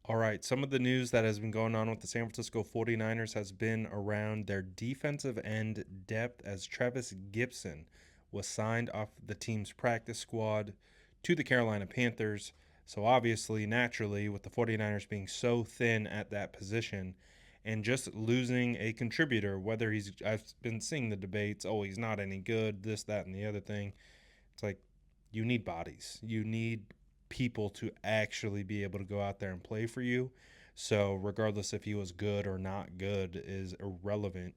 All right, some of the news that has been going on with the San Francisco 49ers has been around their defensive end depth, as Travis Gibson was signed off the team's practice squad to the Carolina Panthers. So, obviously, naturally, with the 49ers being so thin at that position and just losing a contributor, whether I've been seeing the debates, oh, he's not any good, this, that, and the other thing. It's like you need bodies. You need people to actually be able to go out there and play for you. So, regardless if he was good or not good, is irrelevant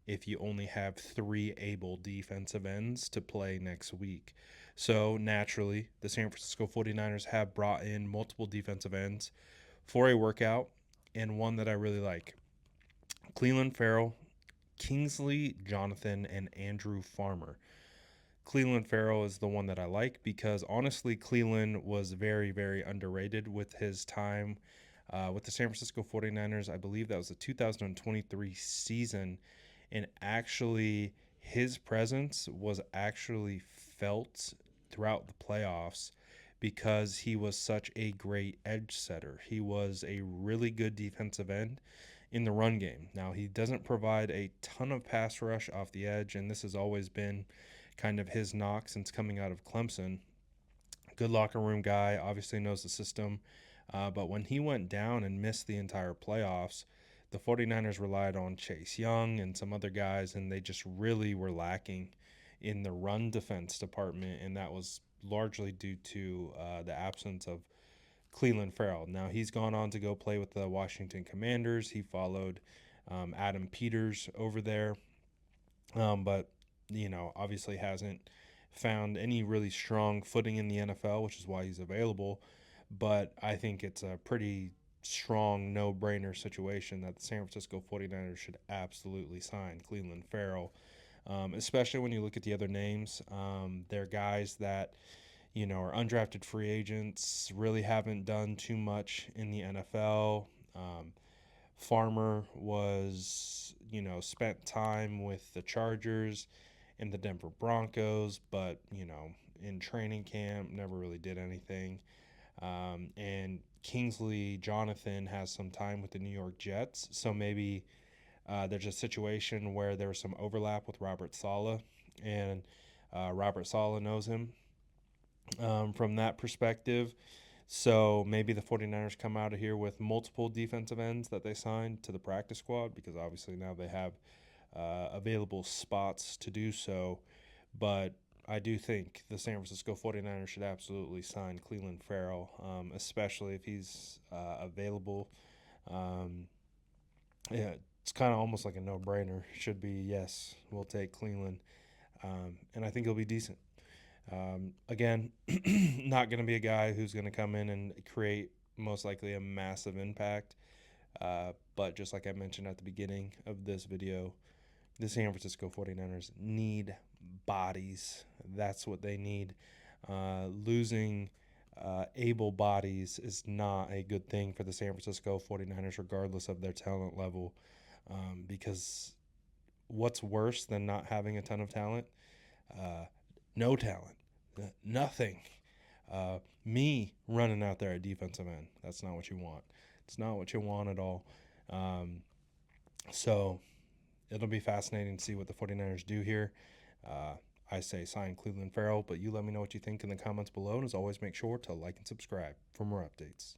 if you only have three able defensive ends to play next week. So, naturally, the San Francisco 49ers have brought in multiple defensive ends for a workout, and one that I really like: Clelin Ferrell, Kingsley Jonathan, and Andrew Farmer. Clelin Ferrell is the one that I like because honestly, Clelin was very, very underrated with his time with the San Francisco 49ers. I believe that was the 2023 season. And actually, his presence was actually felt throughout the playoffs because he was such a great edge setter. He was a really good defensive end in the run game. Now, he doesn't provide a ton of pass rush off the edge, and this has always been kind of his knock since coming out of Clemson. Good locker room guy, obviously knows the system. But when he went down and missed the entire playoffs, the 49ers relied on Chase Young and some other guys, and they just really were lacking in the run defense department, and that was largely due to the absence of Clelin Ferrell. Now, he's gone on to go play with the Washington Commanders. He followed Adam Peters over there, but obviously hasn't found any really strong footing in the NFL, which is why he's available. But I think it's a pretty strong no-brainer situation that the San Francisco 49ers should absolutely sign Clelin Ferrell, especially when you look at the other names. They're guys that are undrafted free agents, really haven't done too much in the NFL. Farmer was, spent time with the Chargers and the Denver Broncos, but, in training camp, never really did anything. And Kingsley Jonathan has some time with the New York Jets, so maybe there's a situation where there was some overlap with Robert Saleh, and Robert Saleh knows him from that perspective. So maybe the 49ers come out of here with multiple defensive ends that they signed to the practice squad because obviously now they have available spots to do so. But I do think the San Francisco 49ers should absolutely sign Clelin Ferrell, especially if he's available. Um, yeah, it's kind of almost like a no-brainer. Should be, yes, we'll take Cleveland, and I think he'll be decent. Again, not going to be a guy who's going to come in and create most likely a massive impact. But just like I mentioned at the beginning of this video, the San Francisco 49ers need bodies. That's what they need. Losing able bodies is not a good thing for the San Francisco 49ers, regardless of their talent level, because what's worse than not having a ton of talent? No talent, nothing. Me running out there at defensive end. That's not what you want. It's not what you want at all. Um, so it'll be fascinating to see what the 49ers do here. I say sign Clelin Ferrell, but you let me know what you think in the comments below. And as always, make sure to like and subscribe for more updates.